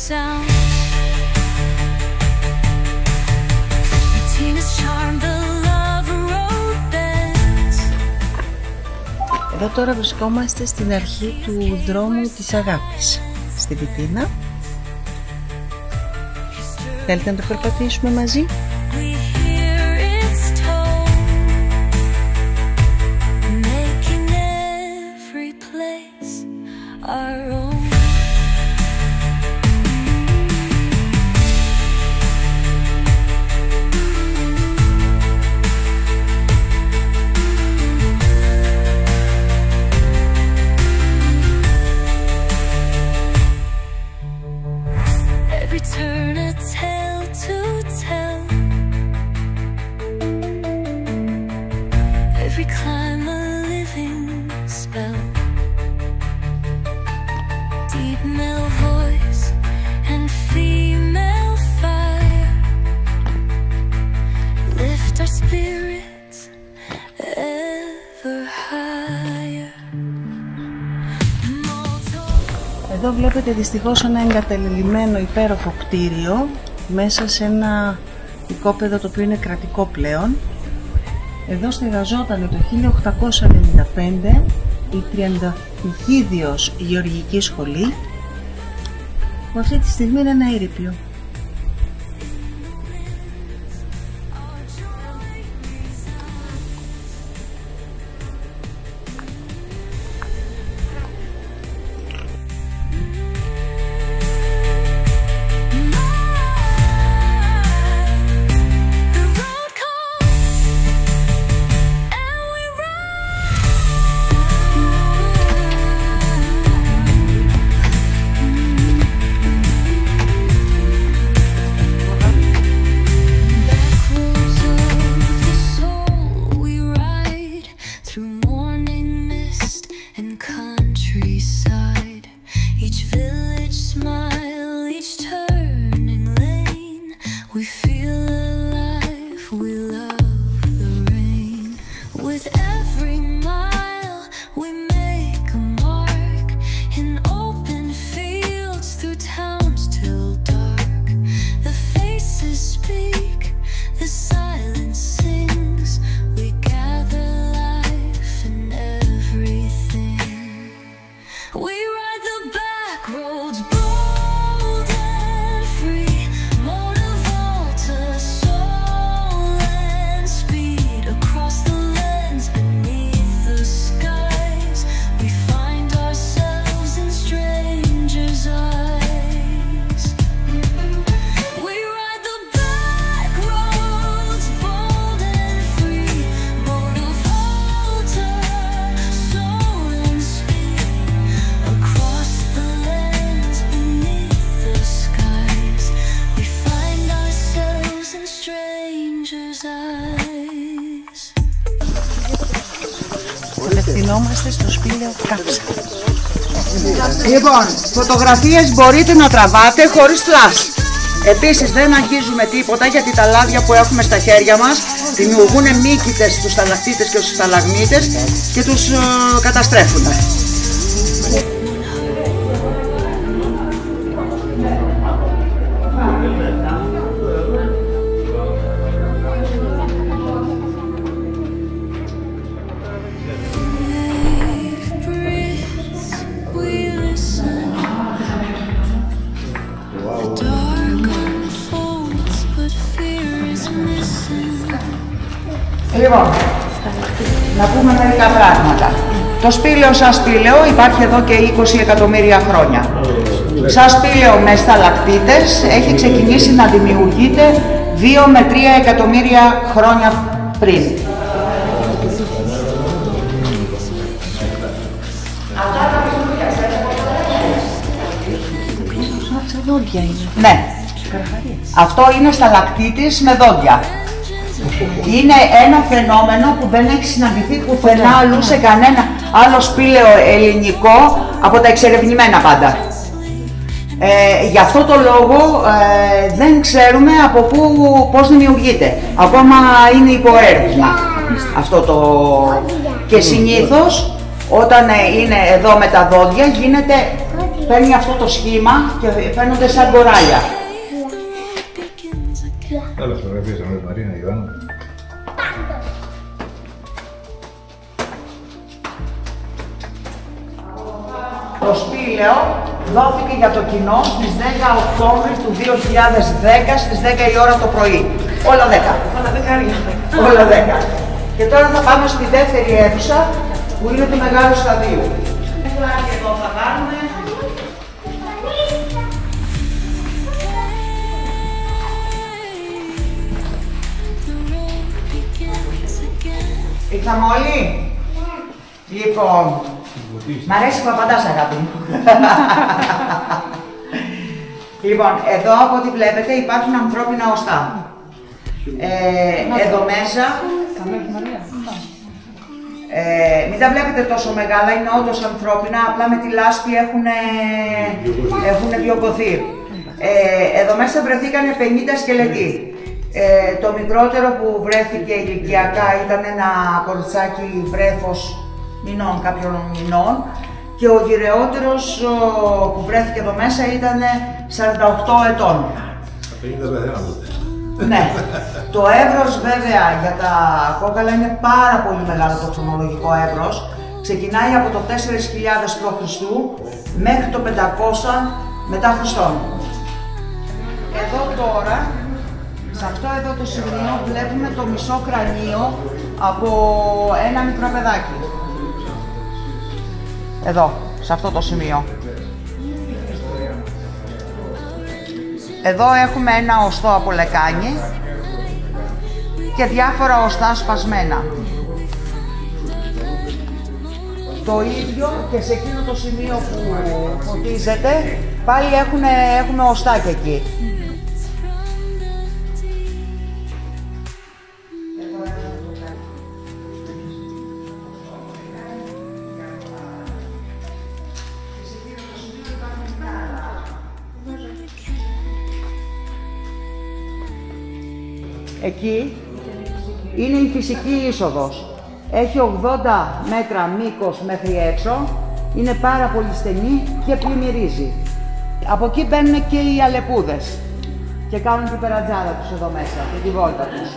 sound. Εδώ τώρα βρισκόμαστε στην αρχή του δρόμου της αγάπης, στη Βιτίνα. Θέλετε να το περπατήσουμε μαζί? Turn a tale to tell. Every climb a living spell. Deep male voice and female fire lift our spirits ever higher. Εδώ βλέπετε δυστυχώς ένα εγκαταλελειμμένο υπέροχο κτίριο μέσα σε ένα οικόπεδο το οποίο είναι κρατικό πλέον. Εδώ στεγαζόταν το 1895 η Τριανταφυλλίδιος Γεωργική Σχολή, που αυτή τη στιγμή είναι ένα ερείπιο. Απευθυνόμαστε στο σπήλαιο Κάψα. Λοιπόν, φωτογραφίες μπορείτε να τραβάτε χωρίς φλας. Επίσης δεν αγγίζουμε τίποτα, γιατί τα λάδια που έχουμε στα χέρια μας δημιουργούν μύκητες στους σταλακτίτες και στους σταλαγμίτες και τους καταστρέφουν. Λοιπόν, να πούμε μερικά πράγματα. Το σπήλαιο σαν σπήλαιο υπάρχει εδώ και 20 εκατομμύρια χρόνια. Σαν σπήλαιο με σταλακτίτες έχει ξεκινήσει να δημιουργείται 2 με 3 εκατομμύρια χρόνια πριν. Ναι, αυτό είναι σταλακτίτης με δόντια. Είναι ένα φαινόμενο που δεν έχει συναντηθεί πουθενά αλλού σε κανένα άλλο σπήλαιο ελληνικό από τα εξερευνημένα πάντα. Γι' αυτό το λόγο δεν ξέρουμε από πώς δημιουργείται. Ακόμα είναι υποέρευνα αυτό το... Και συνήθως όταν είναι εδώ με τα δόντια γίνεται παίρνει αυτό το σχήμα και φαίνονται σαν κοράλια. Άλλες φωτογραφίες με τη Μαρίνα Ιωάννου. Το σπήλαιο δόθηκε για το κοινό στις 10 Οκτώβρη του 2010 στις 10 η ώρα το πρωί. Όλα 10. Όλα 10. Και τώρα θα πάμε στη δεύτερη αίθουσα που είναι του μεγάλου σταδίου. Και εδώ θα κάνουμε. Ήρθαμε όλοι. Λοιπόν, μ' αρέσει που απαντάς, αγάπη μου. Λοιπόν, εδώ από ό,τι βλέπετε υπάρχουν ανθρώπινα οστά. Εδώ μέσα, μην τα βλέπετε τόσο μεγάλα, είναι όντως ανθρώπινα, απλά με τη λάσπη έχουν βιοποθεί. Εδώ μέσα βρεθήκαν 50 σκελετοί. Το μικρότερο που βρέθηκε ηλικιακά ήταν ένα κοριτσάκι βρέφος μηνών, κάποιων μηνών, και ο γυρεότερος που βρέθηκε εδώ μέσα ήταν 48 ετών. 50 παιδιά τότε. Ναι. Το εύρος βέβαια για τα κόκαλα είναι πάρα πολύ μεγάλο, το χρονολογικό εύρος. Ξεκινάει από το 4.000 π.Χ. μέχρι το 500 μετά Χριστόν. Εδώ τώρα, σε αυτό εδώ το σημείο βλέπουμε το μισό κρανίο από ένα μικρό παιδάκι. Εδώ, σε αυτό το σημείο. Εδώ έχουμε ένα οστό από λεκάνη και διάφορα οστά σπασμένα. Το ίδιο και σε εκείνο το σημείο που φωτίζεται, πάλι έχουμε οστάκια εκεί. Εκεί είναι η φυσική είσοδος. Έχει 80 μέτρα μήκος μέχρι έξω, είναι πάρα πολύ στενή και πλημμυρίζει. Από εκεί μπαίνουν και οι αλεπούδες και κάνουν την περατζάδα τους εδώ μέσα και τη βόλτα τους.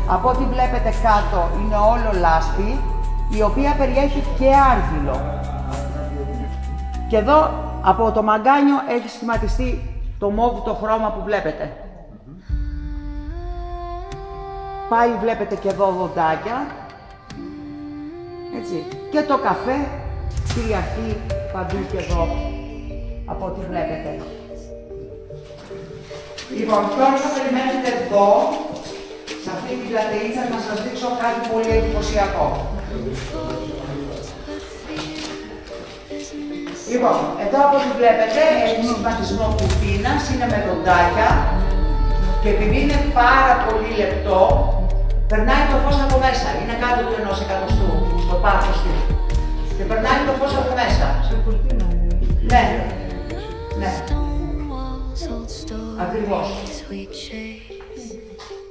Από ό,τι βλέπετε κάτω είναι όλο λάσπη, η οποία περιέχει και άργυλο. Και εδώ από το μαγκάνιο έχει σχηματιστεί το μόβ το χρώμα που βλέπετε. Πάλι βλέπετε και εδώ δοντάκια, έτσι, και το καφέ κυριαρχεί παντού και εδώ, από ό,τι βλέπετε. Λοιπόν, τώρα θα περιμένετε εδώ, σε αυτή την πλατεΐτσα, να σας δείξω κάτι πολύ εντυπωσιακό. Λοιπόν, εδώ από ό,τι βλέπετε έχει σχηματισμό κουτίνας, είναι με δοντάκια, και επειδή είναι πάρα πολύ λεπτό, περνάει το φως από μέσα. Είναι κάτω του 1 εκατοστού, στο πάθος του. Και περνάει το φως από μέσα. Ναι. Ναι. Ακριβώς.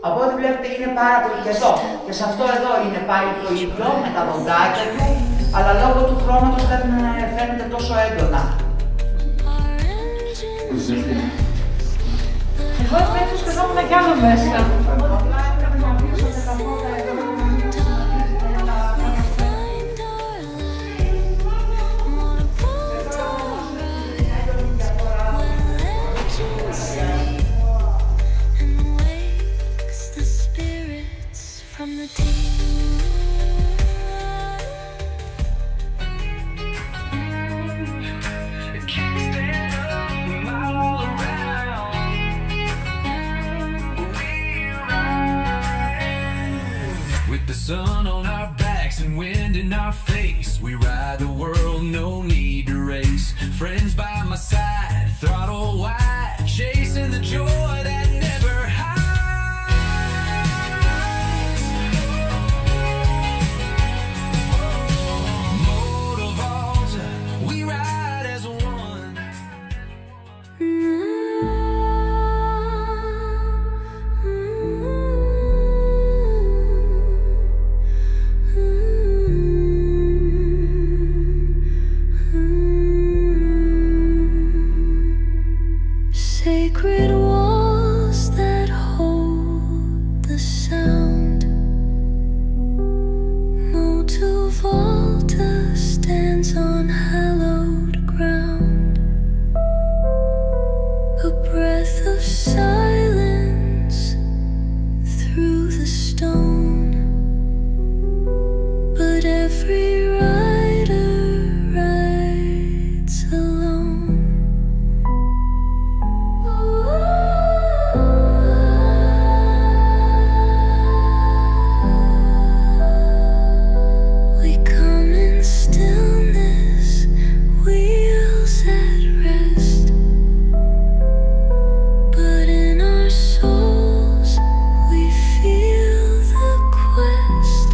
Από ό,τι βλέπετε είναι πάρα πολύ και εδώ. Και σε αυτό εδώ είναι πάλι το ίδιο, με τα δοντάκια του, αλλά λόγω του χρώματος δεν φαίνεται τόσο έντονα. Εγώ έτσι σκεφτόμουν κι άλλο μέσα. Sun on our backs and wind in our face, we ride the world, no need to race. Friends by my side, throttle wide, chasing the joy that never hides. Mode of altar, we ride as one. sacred walls that hold the sound. Motu Volta stands on hallowed ground. A breath of silence through the stone. But every rider rides alone. We come in stillness, wheels at rest. But in our souls we feel the quest.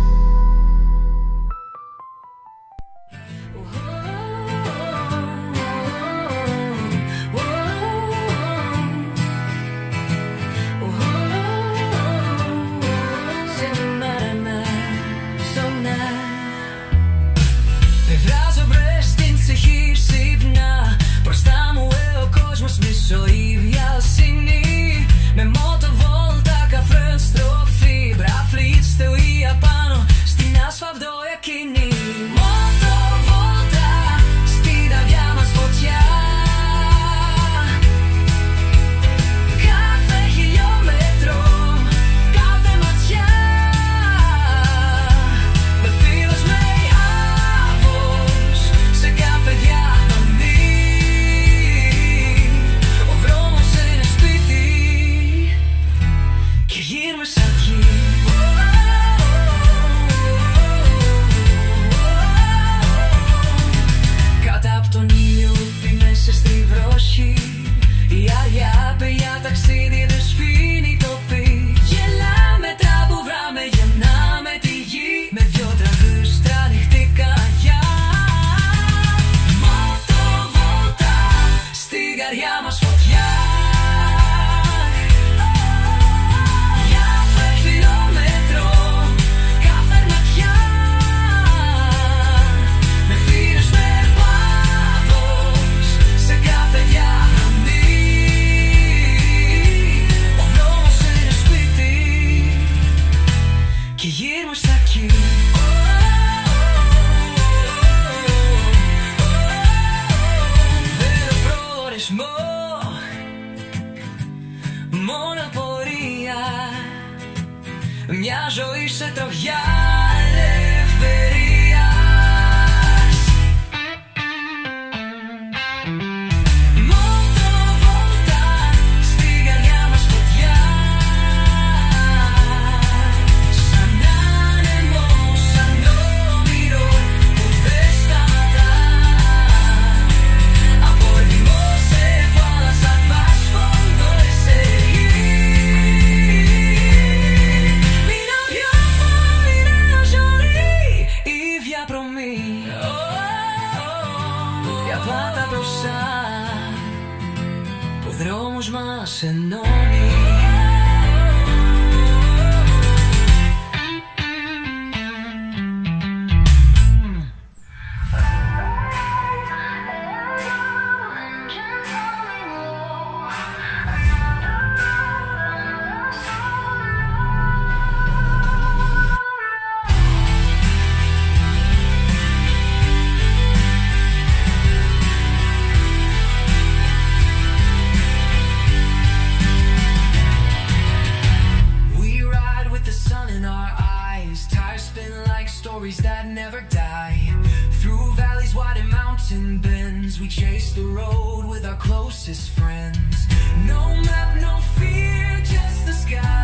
Πεδράζω μπρες στην ψυχή ξύπνα. Μπροστά μου ο κόσμος μισό η βιασύνη. Με Motu Volta καφρέν στροφή. Μπραφλίτ στεωή απάνω στην άσφαλτο εκείνη. Motu Volta στην καρδιά μας φωτιά. Κάθε χιλιόμετρο, κάθε ματιά. Με φίλος με άβος σε κάθε διαδρομή. Ο δρόμος είναι σπίτι και γύρουμε σαν εκεί. Κάτω απ' τον ήλιο πει μέσα στη βροχή. Η άδεια παιδιά ταξίδι δεν σφήνει το πι. Γελάμε τα που βράμε, γεννάμε τη γη. Με δυο τραγούστρα ανοιχτή καρδιά. Motu Volta στην καρδιά μας φωτιά. Κάθε χιλιόμετρο, κάθε ματιά. Με φίλους με πάθος σε κάθε διαδρομή. Ο δρόμος είναι σπίτι και γύρουμε στα εκεί. Δεν έχω προορισμό, μόνο πορεία. Μια ζωή σε τροχιά ελευθερίας. Motu Volta στην καρδιά μας φωτιά. Σαν άνεμο, σαν όνειρο που δεν σταματά. Από έτοιμο σε θάλασσα βάσφοντο Μείνω πιο είναι ζωή η διαπρομή. Διαπάτα μπροστά που ο δρόμος μας ενώνει. We ride with the sun in our eyes. Tires spin like stories that never die. Through valleys wide and mountain bends, we chase the road with our closest friends. No map, no fear, just the sky.